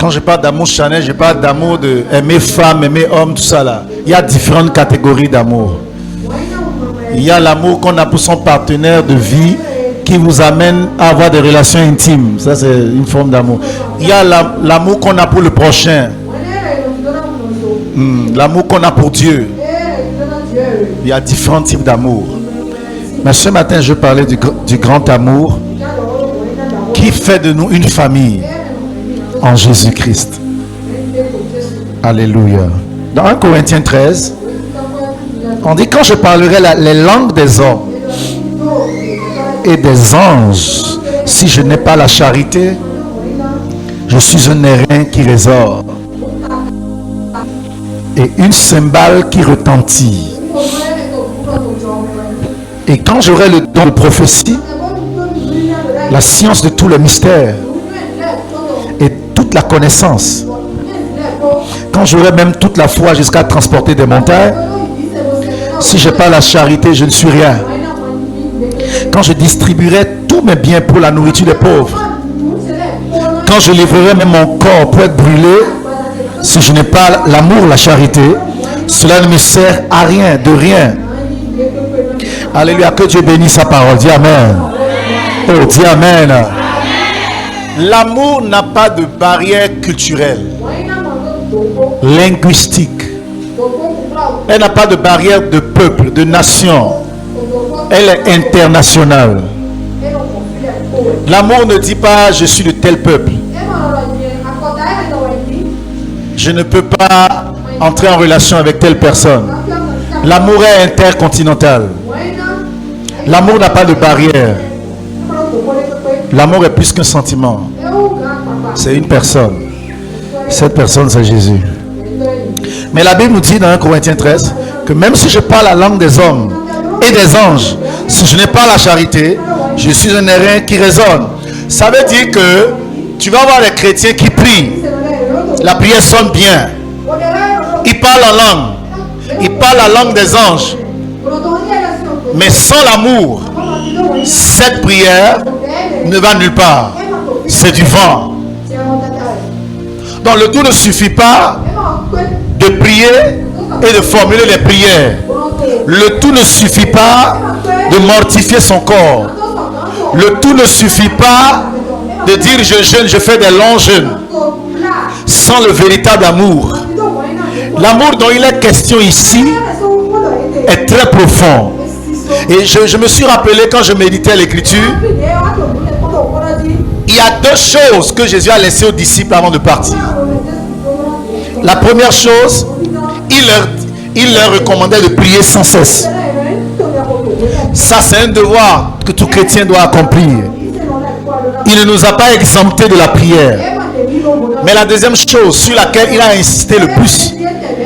Quand je parle d'amour charnel, je parle d'amour de aimer femme, aimer homme, tout ça là. Il y a différentes catégories d'amour. Il y a l'amour qu'on a pour son partenaire de vie qui vous amène à avoir des relations intimes. Ça, c'est une forme d'amour. Il y a l'amour qu'on a pour le prochain. L'amour qu'on a pour Dieu. Il y a différents types d'amour. Mais ce matin, je parlais du grand amour qui fait de nous une famille en Jésus-Christ. Alléluia. Dans 1 Corinthiens 13, on dit: quand je parlerai les langues des hommes et des anges, si je n'ai pas la charité, je suis un airain qui résonne et une cymbale qui retentit. Et quand j'aurai le don de prophétie, la science de tous les mystères et toute la connaissance, quand j'aurai même toute la foi jusqu'à transporter des montagnes, si je n'ai pas la charité, je ne suis rien. Quand je distribuerai tous mes biens pour la nourriture des pauvres, quand je livrerai même mon corps pour être brûlé, si je n'ai pas l'amour, la charité, cela ne me sert à rien, de rien. Alléluia, que Dieu bénisse sa parole. Dis Amen. Oh, dis Amen. L'amour n'a pas de barrière culturelle, linguistique. Elle n'a pas de barrière de peuple, de nation. Elle est internationale. L'amour ne dit pas: je suis de tel peuple, je ne peux pas entrer en relation avec telle personne. L'amour est intercontinental. L'amour n'a pas de barrière. L'amour est plus qu'un sentiment. C'est une personne. Cette personne, c'est Jésus. Mais la Bible nous dit dans 1 Corinthiens 13 que même si je parle la langue des hommes et des anges, si je n'ai pas la charité, je suis un airain qui résonne. Ça veut dire que tu vas avoir des chrétiens qui prient. La prière sonne bien. Ils parlent en langue. Ils parlent la langue des anges. Mais sans l'amour, cette prière ne va nulle part. C'est du vent. Donc le tout ne suffit pas de prier et de formuler les prières. Le tout ne suffit pas de mortifier son corps. Le tout ne suffit pas de dire: je jeûne, je fais des longs jeûnes, sans le véritable amour. L'amour dont il est question ici est très profond. Et je me suis rappelé quand je méditais l'écriture, il y a deux choses que Jésus a laissées aux disciples avant de partir. La première chose, il leur recommandait de prier sans cesse. Ça, c'est un devoir que tout chrétien doit accomplir. Il ne nous a pas exemptés de la prière. Mais la deuxième chose sur laquelle il a insisté le plus,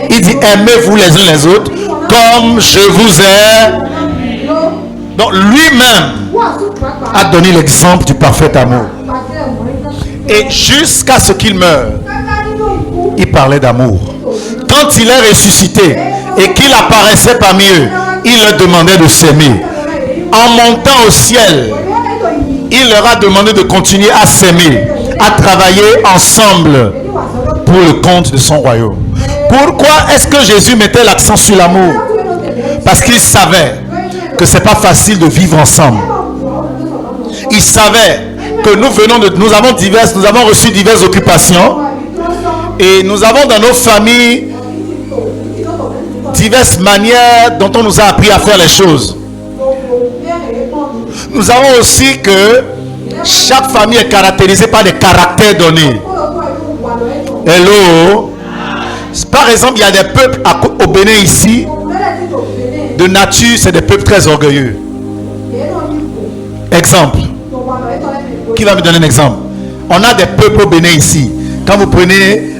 il dit: aimez-vous les uns les autres comme je vous aime. Donc lui-même a donné l'exemple du parfait amour. Et jusqu'à ce qu'il meure, il parlait d'amour. Quand il est ressuscité et qu'il apparaissait parmi eux, il leur demandait de s'aimer. En montant au ciel, il leur a demandé de continuer à s'aimer, à travailler ensemble pour le compte de son royaume. Pourquoi est-ce que Jésus mettait l'accent sur l'amour? Parce qu'il savait que ce n'est pas facile de vivre ensemble. Il savait que nous avons reçu diverses occupations et nous avons dans nos familles diverses manières dont on nous a appris à faire les choses. Nous avons aussi que chaque famille est caractérisée par des caractères donnés. Hello. Par exemple, il y a des peuples au Bénin ici, de nature, c'est des peuples très orgueilleux. Exemple. Qui va me donner un exemple? On a des peuples au Bénin ici. Quand vous prenez,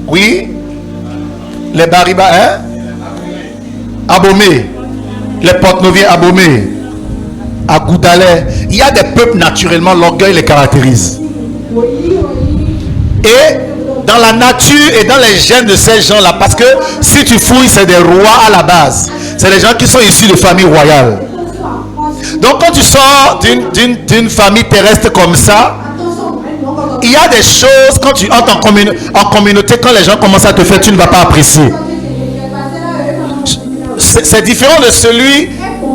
oui, les Bariba, hein? Abomé, les Porte-Noviers Abomé, à Goudalais, il y a des peuples naturellement, l'orgueil les caractérise. Et dans la nature et dans les gènes de ces gens-là, parce que si tu fouilles, c'est des rois à la base. C'est des gens qui sont issus de familles royales. Donc quand tu sors d'une famille terrestre comme ça, Il y a des choses, quand tu entres en communauté, quand les gens commencent à te faire, tu ne vas pas apprécier. C'est différent de celui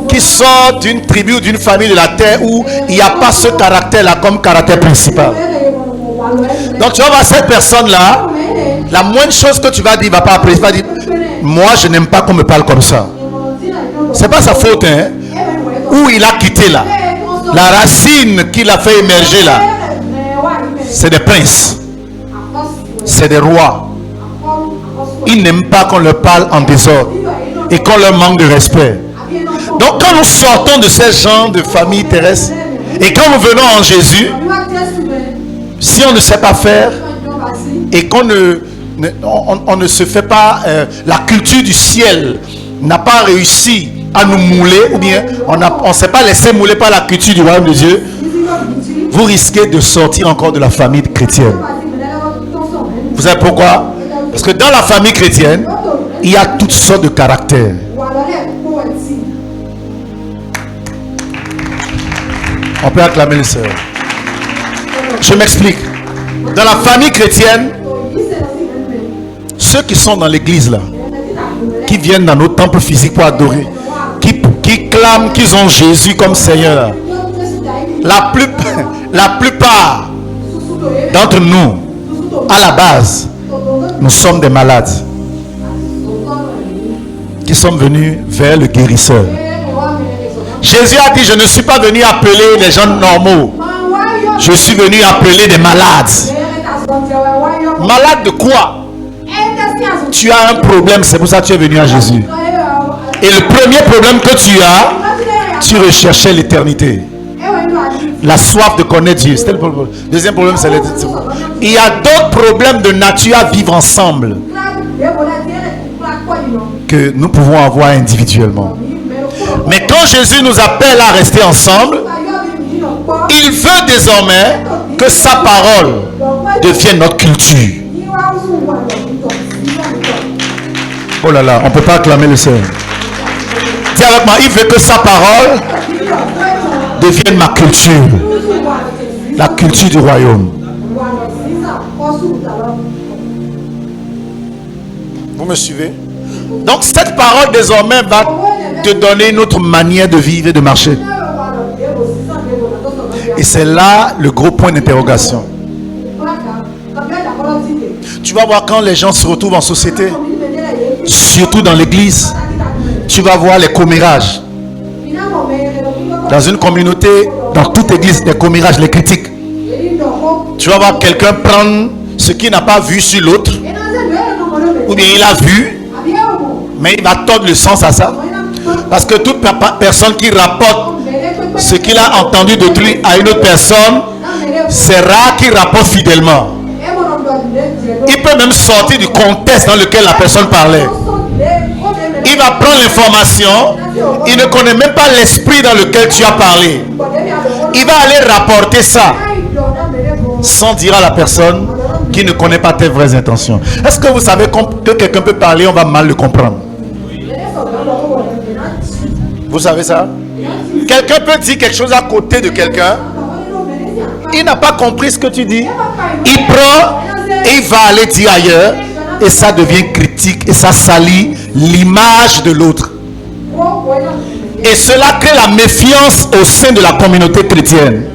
qui sort d'une tribu ou d'une famille de la terre où il n'y a pas ce caractère-là comme caractère principal. Donc tu vas voir cette personne-là, la moindre chose que tu vas dire, il ne va pas apprécier. Il va dire, moi je n'aime pas qu'on me parle comme ça. C'est pas sa faute, hein. Où il a quitté là. La racine qu'il a fait émerger là, c'est des princes. C'est des rois. Ils n'aiment pas qu'on leur parle en désordre et qu'on leur manque de respect. Donc quand nous sortons de ces gens de famille terrestre et quand nous venons en Jésus, si on ne sait pas faire et qu'on ne se fait pas, la culture du ciel n'a pas réussi à nous mouler, ou bien on ne s'est pas laissé mouler par la culture du royaume de Dieu, vous risquez de sortir encore de la famille chrétienne. Vous savez pourquoi? Parce que dans la famille chrétienne, il y a toutes sortes de caractères. On peut acclamer les sœurs. Je m'explique. Dans la famille chrétienne, ceux qui sont dans l'église là, qui viennent dans nos temples physiques pour adorer, qui clament qu'ils ont Jésus comme Seigneur, la plupart d'entre nous, à la base, nous sommes des malades qui sommes venus vers le guérisseur. Jésus a dit, je ne suis pas venu appeler les gens normaux, je suis venu appeler des malades. Malade de quoi? Tu as un problème, c'est pour ça que tu es venu à Jésus. Et le premier problème que tu as, tu recherchais l'éternité. La soif de connaître Dieu. C'était le problème. Deuxième problème, c'est l'éternité. Il y a d'autres problèmes de nature à vivre ensemble que nous pouvons avoir individuellement. Mais quand Jésus nous appelle à rester ensemble, il veut désormais que sa parole devienne notre culture. Oh là là, on ne peut pas acclamer le Seigneur. Dis avec moi, il veut que sa parole devienne ma culture. La culture du royaume. Vous me suivez? Donc cette parole désormais va te donner une autre manière de vivre et de marcher. Et c'est là le gros point d'interrogation. Tu vas voir quand les gens se retrouvent en société, surtout dans l'église, tu vas voir les commérages. Dans une communauté, dans toute église, les commérages, les critiques. Tu vas voir quelqu'un prendre ce qu'il n'a pas vu sur l'autre, ou bien il a vu, mais il va tordre le sens à ça. Parce que toute personne qui rapporte ce qu'il a entendu d'autrui à une autre personne, c'est rare qu'il rapporte fidèlement. Il peut même sortir du contexte dans lequel la personne parlait. Il va prendre l'information, il ne connaît même pas l'esprit dans lequel tu as parlé. Il va aller rapporter ça sans dire à la personne qui ne connaît pas tes vraies intentions. Est-ce que vous savez que quelqu'un peut parler, on va mal le comprendre? Vous savez ça? Quelqu'un peut dire quelque chose à côté de quelqu'un. Il n'a pas compris ce que tu dis. Il prend et il va aller dire ailleurs. Et ça devient critique. Et ça salit l'image de l'autre. Et cela crée la méfiance au sein de la communauté chrétienne.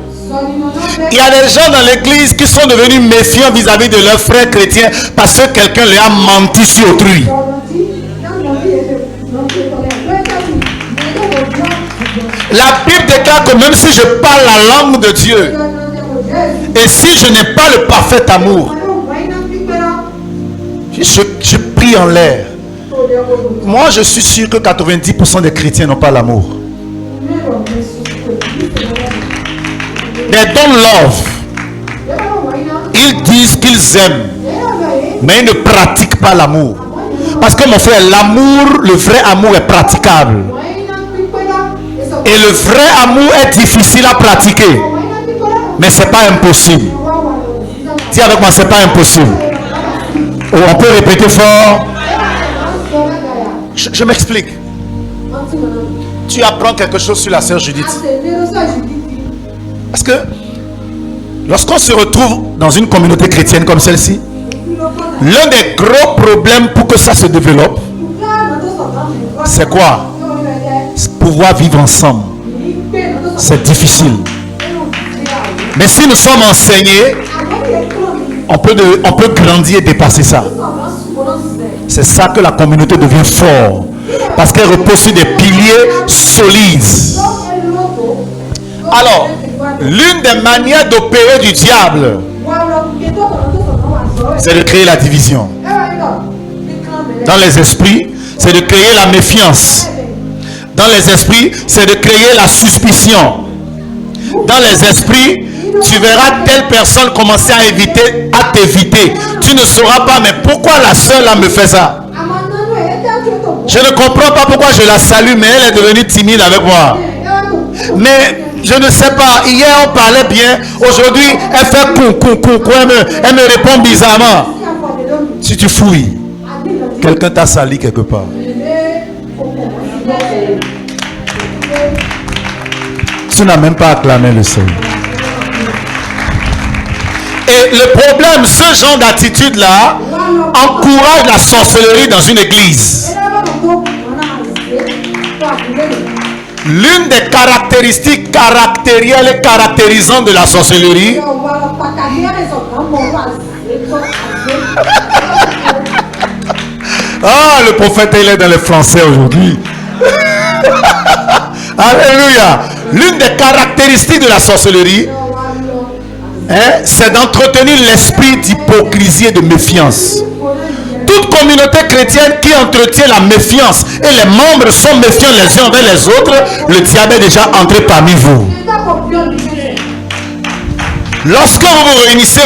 Il y a des gens dans l'église qui sont devenus méfiants vis-à-vis de leurs frères chrétiens parce que quelqu'un leur a menti sur autrui. La Bible déclare que même si je parle la langue de Dieu et si je n'ai pas le parfait amour, je prie en l'air. Moi, je suis sûr que 90% des chrétiens n'ont pas l'amour. They don't love. Ils disent qu'ils aiment, mais ils ne pratiquent pas l'amour. Parce que mon frère, l'amour, le vrai amour est praticable. Et le vrai amour est difficile à pratiquer. Mais ce n'est pas impossible. Dis avec moi, ce n'est pas impossible. Oh, on peut répéter fort. Je m'explique. Tu apprends quelque chose sur la sœur Judith. Parce que Lorsqu'on se retrouve dans une communauté chrétienne comme celle-ci, l'un des gros problèmes pour que ça se développe, c'est quoi? Pouvoir vivre ensemble. C'est difficile. Mais si nous sommes enseignés, on peut grandir et dépasser ça. C'est ça que la communauté devient forte. Parce qu'elle repose sur des piliers solides. Alors, l'une des manières d'opérer du diable, c'est de créer la division. Dans les esprits, c'est de créer la méfiance. Dans les esprits, c'est de créer la suspicion. Dans les esprits, tu verras telle personne commencer à t'éviter. Tu ne sauras pas, mais pourquoi la soeur là me fait ça? Je ne comprends pas pourquoi je la salue, mais elle est devenue timide avec moi. Mais je ne sais pas, hier on parlait bien, aujourd'hui elle fait coucou, elle me répond bizarrement. Si tu fouilles, quelqu'un t'a sali quelque part. Tu n'as même pas acclamé le Seigneur. Et le problème, ce genre d'attitude-là encourage la sorcellerie dans une église. L'une des caractéristiques caractérielles et caractérisantes de la sorcellerie, ah, le prophète il est dans le français aujourd'hui. Alléluia. L'une des caractéristiques de la sorcellerie, c'est d'entretenir l'esprit d'hypocrisie et de méfiance. Toute communauté chrétienne qui entretient la méfiance et les membres sont méfiants les uns envers les autres, le diable est déjà entré parmi vous. Lorsque vous vous réunissez,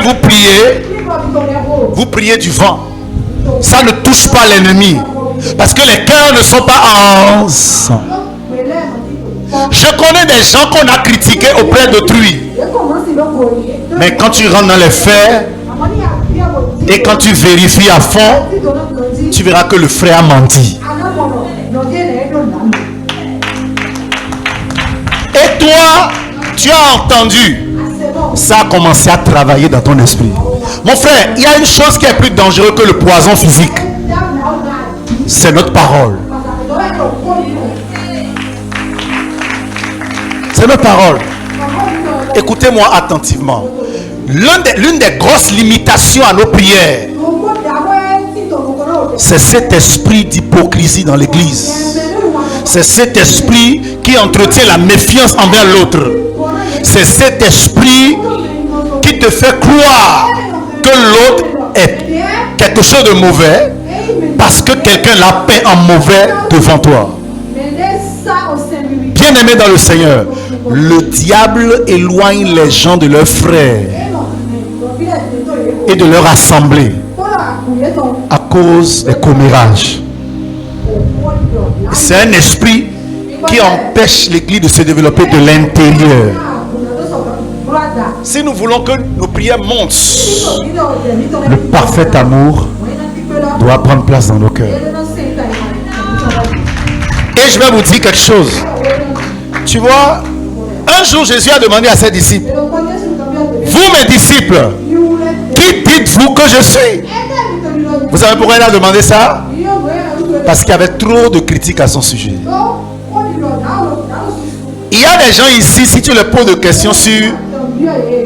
vous priez du vent. Ça ne touche pas l'ennemi. Parce que les cœurs ne sont pas ensemble. Je connais des gens qu'on a critiqués auprès d'autrui. Mais quand tu rentres dans les faits et quand tu vérifies à fond, tu verras que le frère a menti. Et toi, tu as entendu. Ça a commencé à travailler dans ton esprit. Mon frère, il y a une chose qui est plus dangereuse que le poison physique. C'est notre parole. C'est notre parole. Écoutez-moi attentivement. L'une des grosses limitations à nos prières, c'est cet esprit d'hypocrisie dans l'église. C'est cet esprit qui entretient la méfiance envers l'autre. C'est cet esprit qui te fait croire que l'autre est quelque chose de mauvais parce que quelqu'un l'a peint en mauvais devant toi. Bien-aimé dans le Seigneur, le diable éloigne les gens de leurs frères et de leur assemblée à cause des commérages. C'est un esprit qui empêche l'église de se développer de l'intérieur. Si nous voulons que nos prières montent, le parfait amour doit prendre place dans nos cœurs. Et je vais vous dire quelque chose. Tu vois, un jour Jésus a demandé à ses disciples, vous mes disciples, qui dites-vous que je suis? Vous savez pourquoi il a demandé ça? Parce qu'il y avait trop de critiques à son sujet. Il y a des gens ici, si tu leur poses des questions sur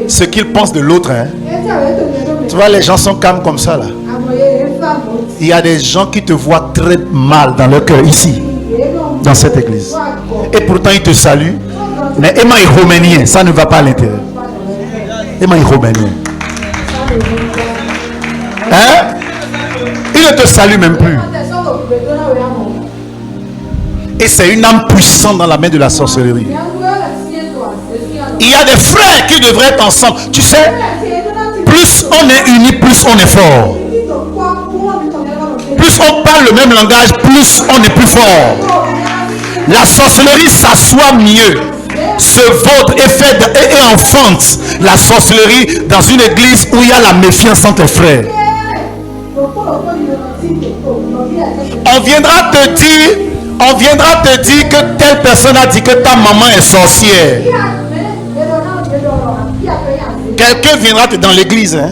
ce qu'ils pensent de l'autre, tu vois, les gens sont calmes comme ça là. Il y a des gens qui te voient très mal dans leur cœur ici, dans cette église. Et pourtant ils te saluent. Mais Emma est roménien, ça ne va pas à l'intérieur. Emma est roménien. Hein? Il ne te salue même plus. Et c'est une âme puissante dans la main de la sorcellerie. Il y a des frères qui devraient être ensemble. Tu sais, plus on est unis, plus on est fort. Plus on parle le même langage, plus on est plus fort. La sorcellerie s'assoit mieux, se vautre et enfante la sorcellerie dans une église où il y a la méfiance entre tes frères. On viendra te dire que telle personne a dit que ta maman est sorcière. Quelqu'un viendra dans l'église. Hein?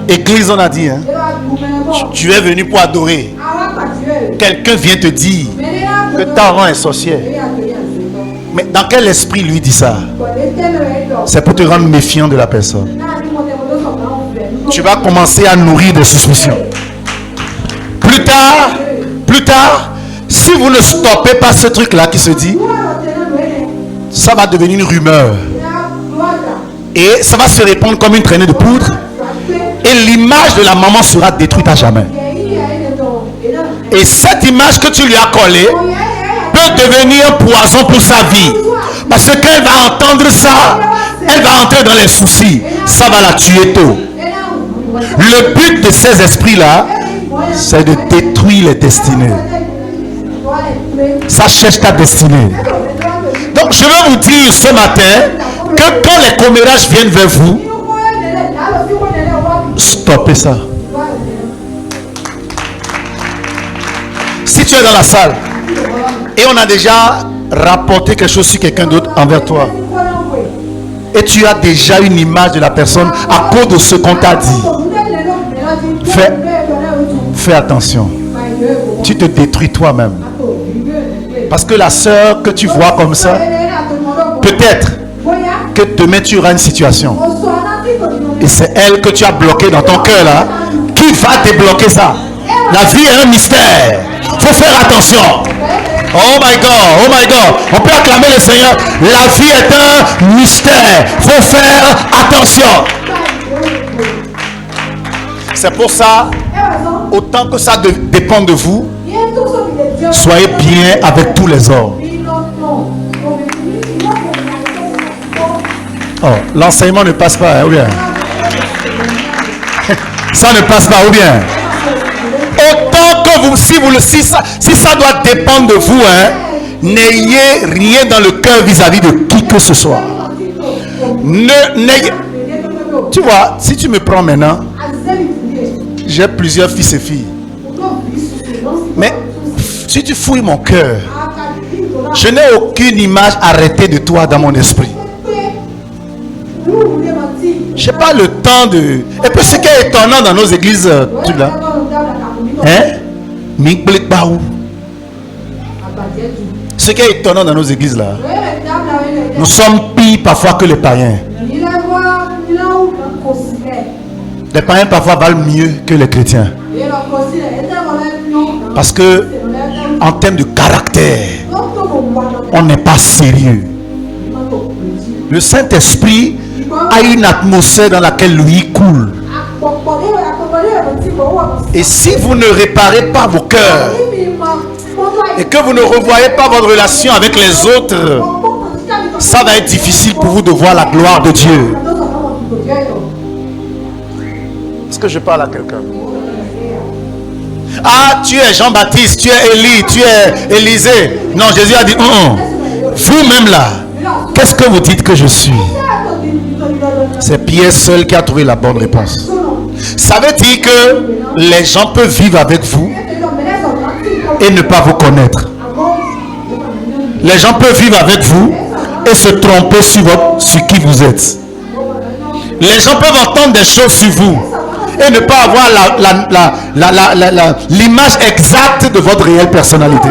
Église, on a dit. Hein? Tu es venu pour adorer. Quelqu'un vient te dire que ta maman est sorcière. Mais dans quel esprit lui dit ça? C'est pour te rendre méfiant de la personne. Tu vas commencer à nourrir des suspicions. Plus tard, si vous ne stoppez pas ce truc-là qui se dit, ça va devenir une rumeur. Et ça va se répandre comme une traînée de poudre. Et l'image de la maman sera détruite à jamais. Et cette image que tu lui as collée peut devenir un poison pour sa vie. Parce que quand elle va entendre ça, elle va entrer dans les soucis. Ça va la tuer tôt. Le but de ces esprits-là, c'est de détruire les destinées. Ça cherche ta destinée. Donc je veux vous dire ce matin que quand les commérages viennent vers vous, stoppez ça. Si tu es dans la salle et on a déjà rapporté quelque chose sur quelqu'un d'autre envers toi, et tu as déjà une image de la personne à cause de ce qu'on t'a dit, fais attention. Tu te détruis toi-même. Parce que la sœur que tu vois comme ça, peut-être que demain tu auras une situation. Et c'est elle que tu as bloquée dans ton cœur là, qui va débloquer ça. La vie est un mystère. Il faut faire attention. Oh my God, oh my God. On peut acclamer le Seigneur. La vie est un mystère. Il faut faire attention. C'est pour ça, autant que ça dépend de vous, soyez bien avec tous les hommes. Oh, l'enseignement ne passe pas, hein, ou bien? Ça ne passe pas, ou bien? Autant que vous, si ça doit dépendre de vous, hein, n'ayez rien dans le cœur vis-à-vis de qui que ce soit. Tu vois, si tu me prends maintenant, j'ai plusieurs fils et filles. Mais si tu fouilles mon cœur, je n'ai aucune image arrêtée de toi dans mon esprit. Je n'ai pas le temps de... Et puis ce qui est étonnant dans nos églises, tu là, hein? Ce qui est étonnant dans nos églises là, nous sommes pires parfois que les païens. Les païens parfois valent mieux que les chrétiens. Parce que en termes de caractère, on n'est pas sérieux. Le Saint-Esprit a une atmosphère dans laquelle lui coule. Et si vous ne réparez pas vos cœurs et que vous ne revoyez pas votre relation avec les autres, ça va être difficile pour vous de voir la gloire de Dieu. Est-ce que je parle à quelqu'un? Ah, tu es Jean-Baptiste, tu es Élie, tu es Élisée. Non, Jésus a dit, vous-même là, qu'est-ce que vous dites que je suis? C'est Pierre seul qui a trouvé la bonne réponse. Ça veut dire que les gens peuvent vivre avec vous et ne pas vous connaître. Les gens peuvent vivre avec vous et se tromper sur qui vous êtes. Les gens peuvent entendre des choses sur vous et ne pas avoir l'image exacte de votre réelle personnalité.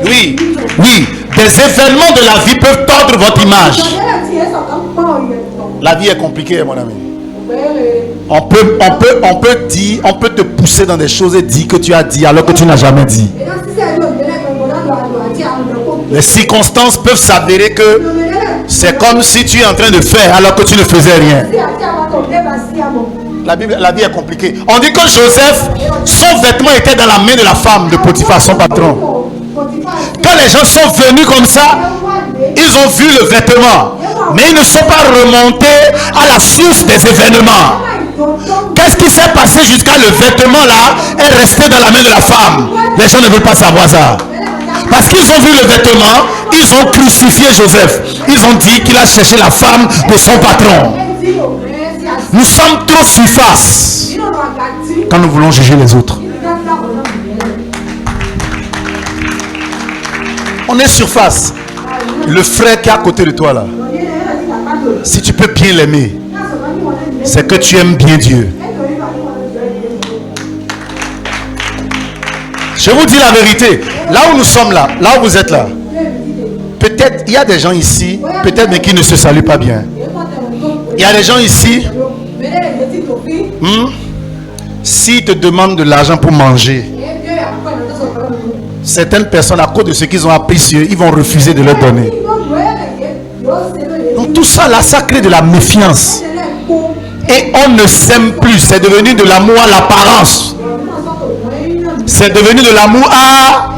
Oui, oui, des événements de la vie peuvent tordre votre image. La vie est compliquée, mon ami. On peut te pousser dans des choses et dire que tu as dit alors que tu n'as jamais dit. Les circonstances peuvent s'avérer que c'est comme si tu es en train de faire alors que tu ne faisais rien. La vie est compliquée. On dit que Joseph, son vêtement était dans la main de la femme de Potiphar, son patron. Quand les gens sont venus comme ça, ils ont vu le vêtement, mais ils ne sont pas remontés à la source des événements. Qu'est-ce qui s'est passé jusqu'à le vêtement là est resté dans la main de la femme? Les gens ne veulent pas savoir ça. Parce qu'ils ont vu le vêtement, ils ont crucifié Joseph. Ils ont dit qu'il a cherché la femme de son patron. Nous sommes trop surface quand nous voulons juger les autres. On est surface. Le frère qui est à côté de toi là, Si tu peux bien l'aimer, c'est que tu aimes bien Dieu. Je vous dis la vérité. Là où nous sommes là où vous êtes là, peut-être il y a des gens ici, peut-être mais qui ne se saluent pas bien. Il y a des gens ici, s'ils te demandent de l'argent pour manger, certaines personnes, à cause de ce qu'ils ont appris sur eux, ils vont refuser de leur donner. Donc tout ça là, ça crée de la méfiance. Et on ne s'aime plus. C'est devenu de l'amour à l'apparence. C'est devenu de l'amour à...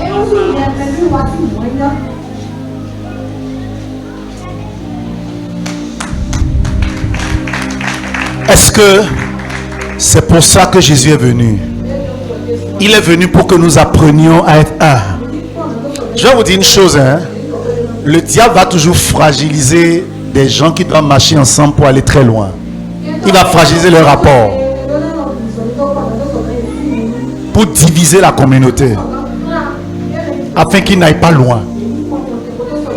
Est-ce que c'est pour ça que Jésus est venu? Il est venu pour que nous apprenions à être un. Je vais vous dire une chose, hein. Le diable va toujours fragiliser des gens qui doivent marcher ensemble pour aller très loin. Il va fragiliser leur rapport pour diviser la communauté afin qu'ils n'aillent pas loin.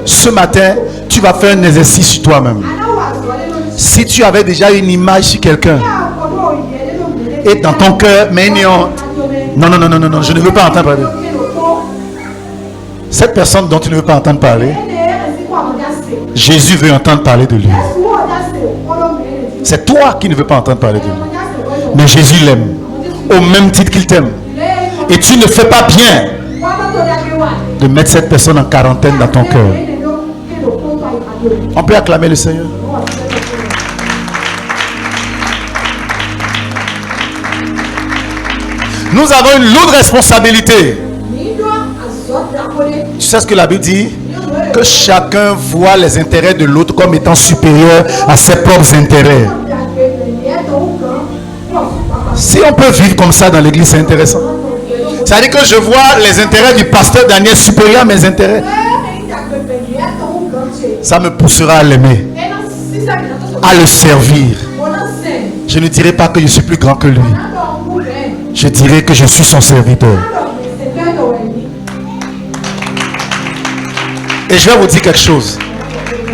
Ce matin, tu vas faire un exercice sur toi-même. Si tu avais déjà une image sur quelqu'un et dans ton cœur, mais non, je ne veux pas entendre parler. Cette personne dont tu ne veux pas entendre parler, Jésus veut entendre parler de lui. C'est toi qui ne veux pas entendre parler de lui. Mais Jésus l'aime au même titre qu'il t'aime. Et tu ne fais pas bien de mettre cette personne en quarantaine dans ton cœur. On peut acclamer le Seigneur. Nous avons une lourde responsabilité. Tu sais ce que la Bible dit? Que chacun voit les intérêts de l'autre comme étant supérieurs à ses propres intérêts. Si on peut vivre comme ça dans l'église, c'est intéressant. C'est-à-dire que je vois les intérêts du pasteur Daniel supérieurs à mes intérêts. Ça me poussera à l'aimer, à le servir. Je ne dirai pas que je suis plus grand que lui. Je dirai que je suis son serviteur. Et je vais vous dire quelque chose.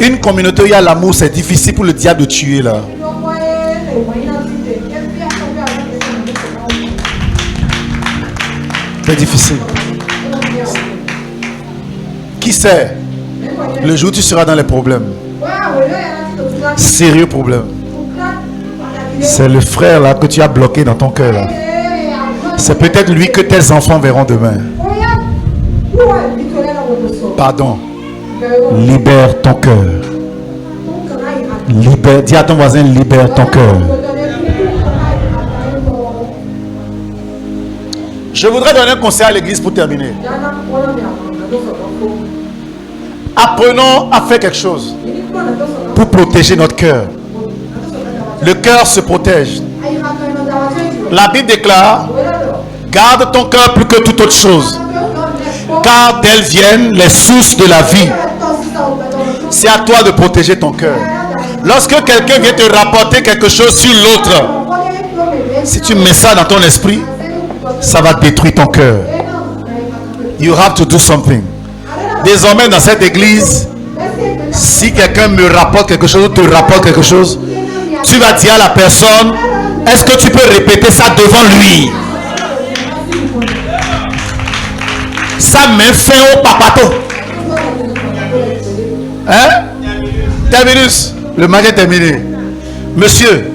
Une communauté où il y a l'amour, c'est difficile pour le diable de tuer là. C'est difficile. Qui sait? Le jour où tu seras dans les problèmes. Sérieux problème. C'est le frère là que tu as bloqué dans ton cœur là. C'est peut-être lui que tes enfants verront demain. Pardon. Libère ton cœur. Libère. Dis à ton voisin, libère ton cœur. Je voudrais donner un conseil à l'église pour terminer. Apprenons à faire quelque chose pour protéger notre cœur. Le cœur se protège. La Bible déclare: garde ton cœur plus que toute autre chose, car d'elle viennent les sources de la vie. C'est à toi de protéger ton cœur. Lorsque quelqu'un vient te rapporter quelque chose sur l'autre, si tu mets ça dans ton esprit, ça va détruire ton cœur. You have to do something. Désormais dans cette église, si quelqu'un me rapporte quelque chose ou te rapporte quelque chose, tu vas dire à la personne: est-ce que tu peux répéter ça devant lui? Ça met fin au papato. Hein? Terminus. Le match est terminé. Monsieur,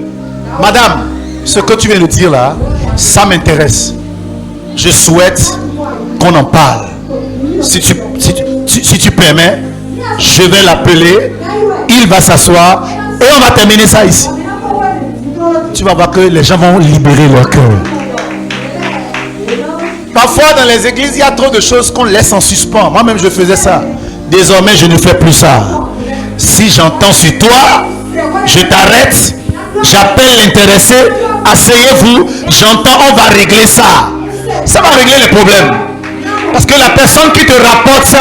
madame, ce que tu viens de dire là, ça m'intéresse. Je souhaite qu'on en parle. Si tu permets, je vais l'appeler. Il va s'asseoir et on va terminer ça ici. Tu vas voir que les gens vont libérer leur cœur. Parfois dans les églises, il y a trop de choses qu'on laisse en suspens. Moi-même, je faisais ça. Désormais, je ne fais plus ça. Si j'entends sur toi, je t'arrête. J'appelle l'intéressé. Asseyez-vous. J'entends, on va régler ça. Ça va régler les problèmes. Parce que la personne qui te rapporte ça,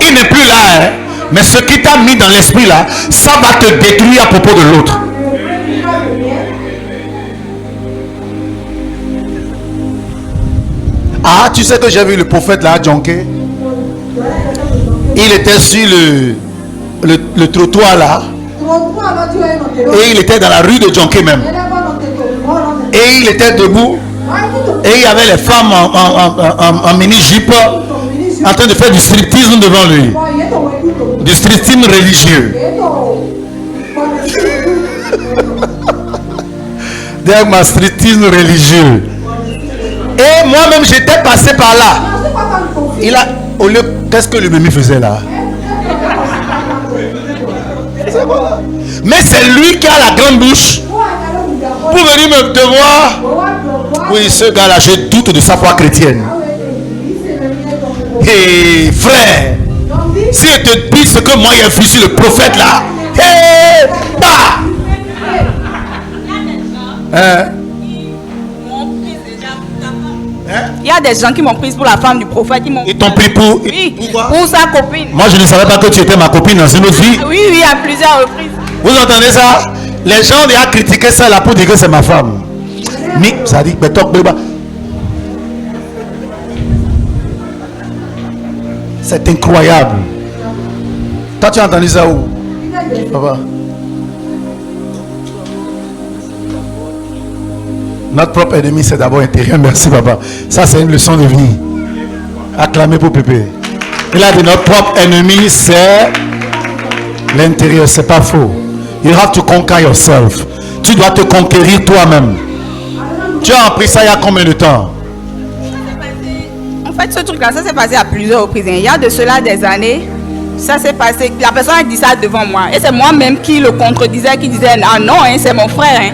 il n'est plus là. Hein? Mais ce qui t'a mis dans l'esprit là, ça va te détruire à propos de l'autre. Ah, tu sais que j'ai vu le prophète là à Djonké. Il était sur le trottoir là. Et il était dans la rue de Djonké même. Et il était debout. Et il y avait les femmes en mini-jupe en train de faire du striptease devant lui. Du striptease religieux. Derrière ma striptease religieux. Et moi-même j'étais passé par là. Il a, au lieu, qu'est-ce que le mémi faisait là? Mais c'est lui qui a la grande bouche pour venir me devoir. Oui, ce gars-là, je doute de sa foi chrétienne. Et frère, si je te dis ce que moi j'ai vu sur le prophète là, hey, bah! Il y a des gens qui m'ont prise pour la femme du prophète. Ils t'ont pris pour, oui, pourquoi? Pour sa copine. Moi je ne savais pas que tu étais ma copine dans une autre vie. Oui, oui, à plusieurs reprises. Vous entendez ça? Les gens ont critiqué ça là pour dire que c'est ma femme. Mais ça dit, c'est incroyable. Toi tu as entendu ça où? Papa. Notre propre ennemi c'est d'abord intérieur. Merci papa. Ça c'est une leçon de vie. Acclamez pour Pépé. Il a dit notre propre ennemi c'est l'intérieur. C'est pas faux. You have to conquer yourself. Tu dois te conquérir toi-même. Tu as appris ça il y a combien de temps? En fait, ce truc-là, ça s'est passé à plusieurs reprises. Il y a de cela des années, ça s'est passé. La personne a dit ça devant moi. Et c'est moi-même qui le contredisais, qui disait ah non, hein, c'est mon frère. Hein.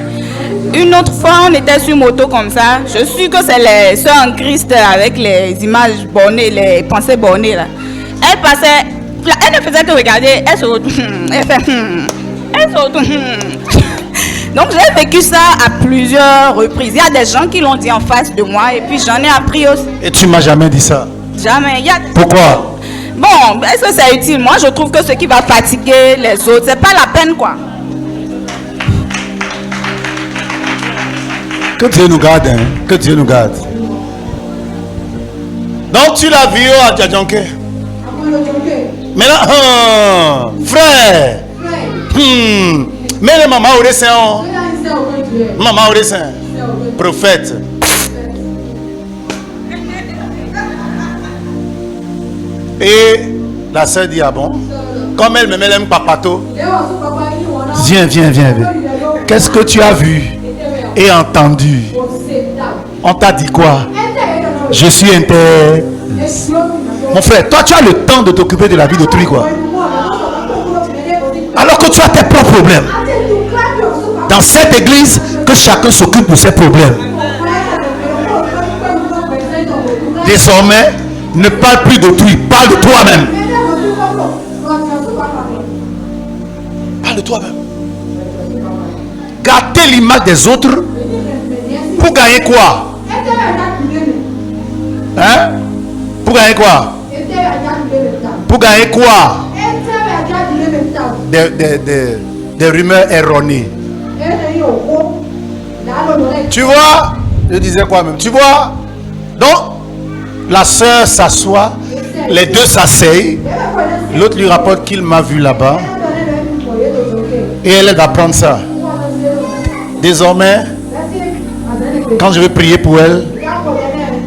Une autre fois, on était sur moto comme ça. Je suis que c'est les soeurs en Christ avec les images bornées, les pensées bornées là. Elle passait, elle ne faisait que regarder. Elle se retourne, elle fait elle se retourne. Donc j'ai vécu ça à plusieurs reprises. Il y a des gens qui l'ont dit en face de moi et puis j'en ai appris aussi. Et tu m'as jamais dit ça? Jamais. Pourquoi? Bon, est-ce que c'est utile? Moi je trouve que ce qui va fatiguer les autres, c'est pas la peine quoi. Que Dieu nous garde, hein? Que Dieu nous garde. Donc tu l'as vu à Djadjonké? Maintenant, frère. Mais le maman au dessin, maman au dessin, prophète. Et la soeur dit ah bon, comme elle me met un papato, viens. Qu'est-ce que tu as vu et entendu? On t'a dit quoi? Je suis inter. Mon frère, toi tu as le temps de t'occuper de la vie d'autrui quoi. Alors que tu as tes propres problèmes. Dans cette église, que chacun s'occupe de ses problèmes. Désormais, ne parle plus d'autrui, parle de toi-même. Parle de toi-même. Gâter l'image des autres pour gagner quoi? Hein? Pour gagner quoi? Pour gagner quoi? Des rumeurs erronées. Tu vois? Je disais quoi même? Tu vois? Donc, la sœur s'assoit, les deux s'asseyent. L'autre lui rapporte qu'il m'a vu là-bas. Et elle est d'apprendre ça. Désormais, quand je vais prier pour elle,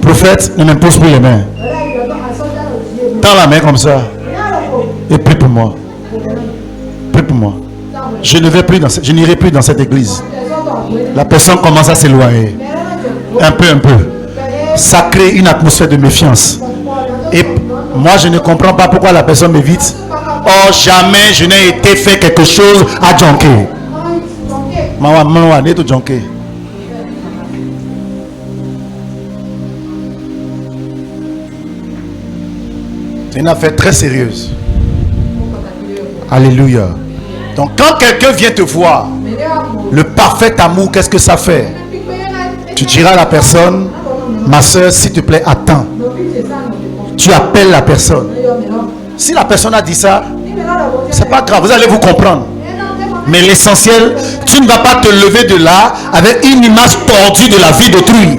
prophète, ne m'impose plus les mains. Tends la main comme ça. Et prie pour moi. Prie pour moi. Je n'irai plus dans cette église. La personne commence à s'éloigner. Un peu. Ça crée une atmosphère de méfiance. Et moi, je ne comprends pas pourquoi la personne m'évite. Oh, jamais je n'ai été fait quelque chose à Djonké. Maman, n'est tout Djonké. C'est une affaire très sérieuse. Alléluia. Donc quand quelqu'un vient te voir, le parfait amour, qu'est-ce que ça fait? Tu diras à la personne, ma soeur, s'il te plaît, attends. Tu appelles la personne. Si la personne a dit ça, c'est pas grave, vous allez vous comprendre. Mais l'essentiel, tu ne vas pas te lever de là avec une image tordue de la vie d'autrui.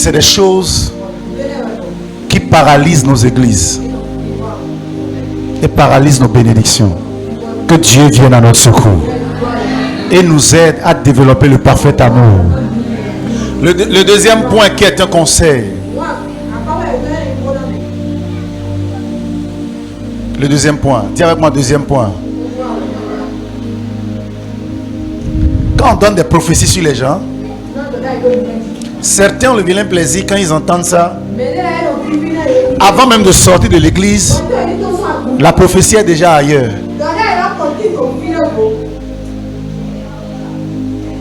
c'est des choses qui paralysent nos églises et paralysent nos bénédictions. Que Dieu vienne à notre secours et nous aide à développer le parfait amour. Le deuxième point qui est un conseil. Le deuxième point. Dis avec moi, deuxième point. Quand on donne des prophéties sur les gens, certains ont le vilain plaisir quand ils entendent ça. Avant même de sortir de l'église, la prophétie est déjà ailleurs.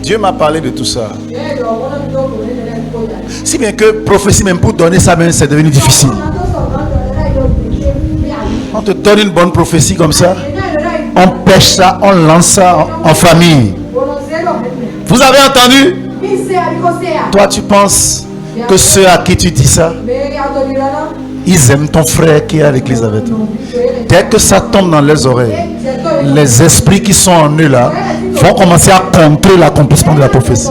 Dieu m'a parlé de tout ça. Si bien que prophétie, même pour donner ça, même c'est devenu difficile. On te donne une bonne prophétie comme ça, on pêche ça, on lance ça en famille. Vous avez entendu? Toi, tu penses que ceux à qui tu dis ça, ils aiment ton frère qui est à l'église avec toi. Dès que ça tombe dans leurs oreilles, les esprits qui sont en eux là vont commencer à contrer l'accomplissement de la prophétie.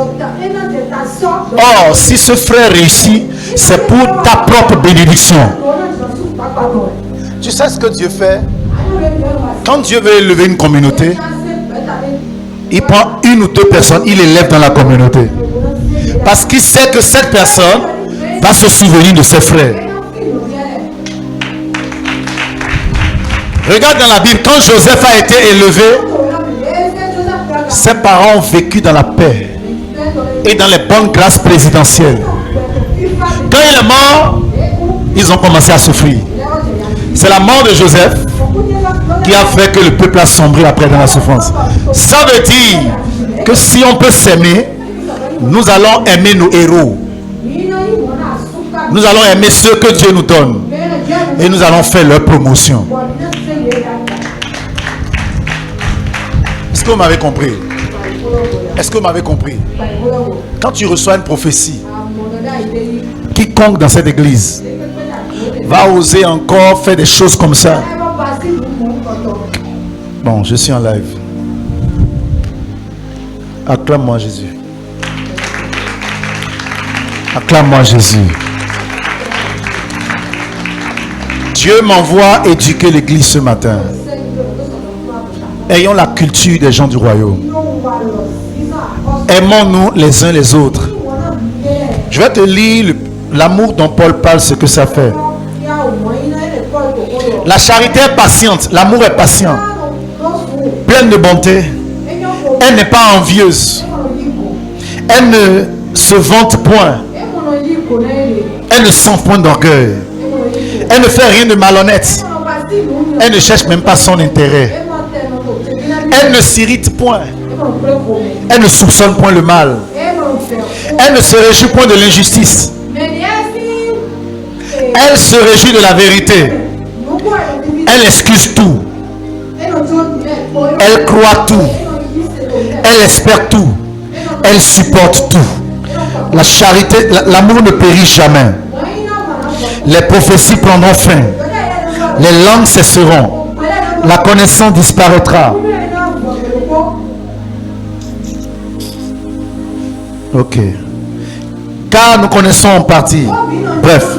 Or, si ce frère réussit, c'est pour ta propre bénédiction. Tu sais ce que Dieu fait? Quand Dieu veut élever une communauté, il prend une ou deux personnes, il les élève dans la communauté. Parce qu'il sait que cette personne va se souvenir de ses frères. Regarde dans la Bible, quand Joseph a été élevé, ses parents ont vécu dans la paix et dans les bonnes grâces présidentielles. Quand il est mort, ils ont commencé à souffrir. C'est la mort de Joseph qui a fait que le peuple a sombré après dans la souffrance. Ça veut dire que si on peut s'aimer, nous allons aimer nos héros. Nous allons aimer ceux que Dieu nous donne. Et nous allons faire leur promotion. Est-ce que vous m'avez compris? Est-ce que vous m'avez compris? Quand tu reçois une prophétie, quiconque dans cette église va oser encore faire des choses comme ça. Bon, je suis en live. Acclame-moi Jésus. Acclame-moi Jésus. Dieu m'envoie éduquer l'église ce matin. Ayons la culture des gens du royaume. Aimons-nous les uns les autres. Je vais te lire l'amour dont Paul parle, ce que ça fait. La charité est patiente, l'amour est patient, pleine de bonté. Elle n'est pas envieuse. Elle ne se vante point. Elle ne sent point d'orgueil. Elle ne fait rien de malhonnête. Elle ne cherche même pas son intérêt. Elle ne s'irrite point. Elle ne soupçonne point le mal. Elle ne se réjouit point de l'injustice. Elle se réjouit de la vérité. Elle excuse tout. Elle croit tout. Elle espère tout. Elle supporte tout. La charité, l'amour ne périt jamais. Les prophéties prendront fin. Les langues cesseront. La connaissance disparaîtra. Ok. Car nous connaissons en partie. Bref,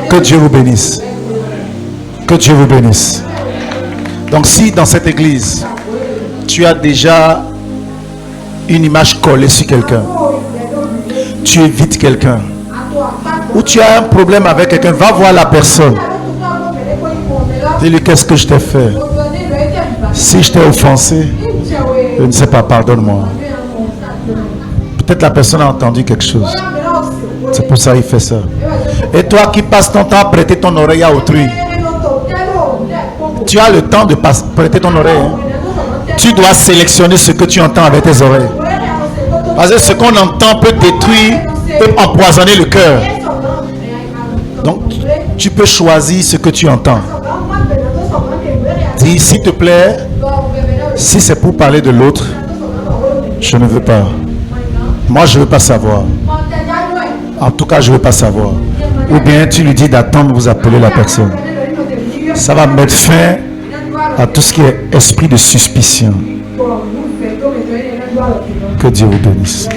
que Dieu vous bénisse. Que Dieu vous bénisse. Donc si dans cette église, tu as déjà une image collée sur quelqu'un, tu évites quelqu'un, ou tu as un problème avec quelqu'un, va voir la personne. Dis-lui, qu'est-ce que je t'ai fait? Si je t'ai offensé, je ne sais pas, pardonne-moi. Peut-être la personne a entendu quelque chose. C'est pour ça qu'il fait ça. Et toi qui passes ton temps à prêter ton oreille à autrui, tu as le temps de prêter ton oreille. Hein? Tu dois sélectionner ce que tu entends avec tes oreilles. Parce que ce qu'on entend peut détruire, peut empoisonner le cœur. Donc, tu peux choisir ce que tu entends. Dis, s'il te plaît, si c'est pour parler de l'autre, je ne veux pas. Moi, je ne veux pas savoir. En tout cas, je ne veux pas savoir. Ou bien tu lui dis d'attendre, vous appelez la personne. Ça va mettre fin à tout ce qui est esprit de suspicion. Que Dieu vous bénisse.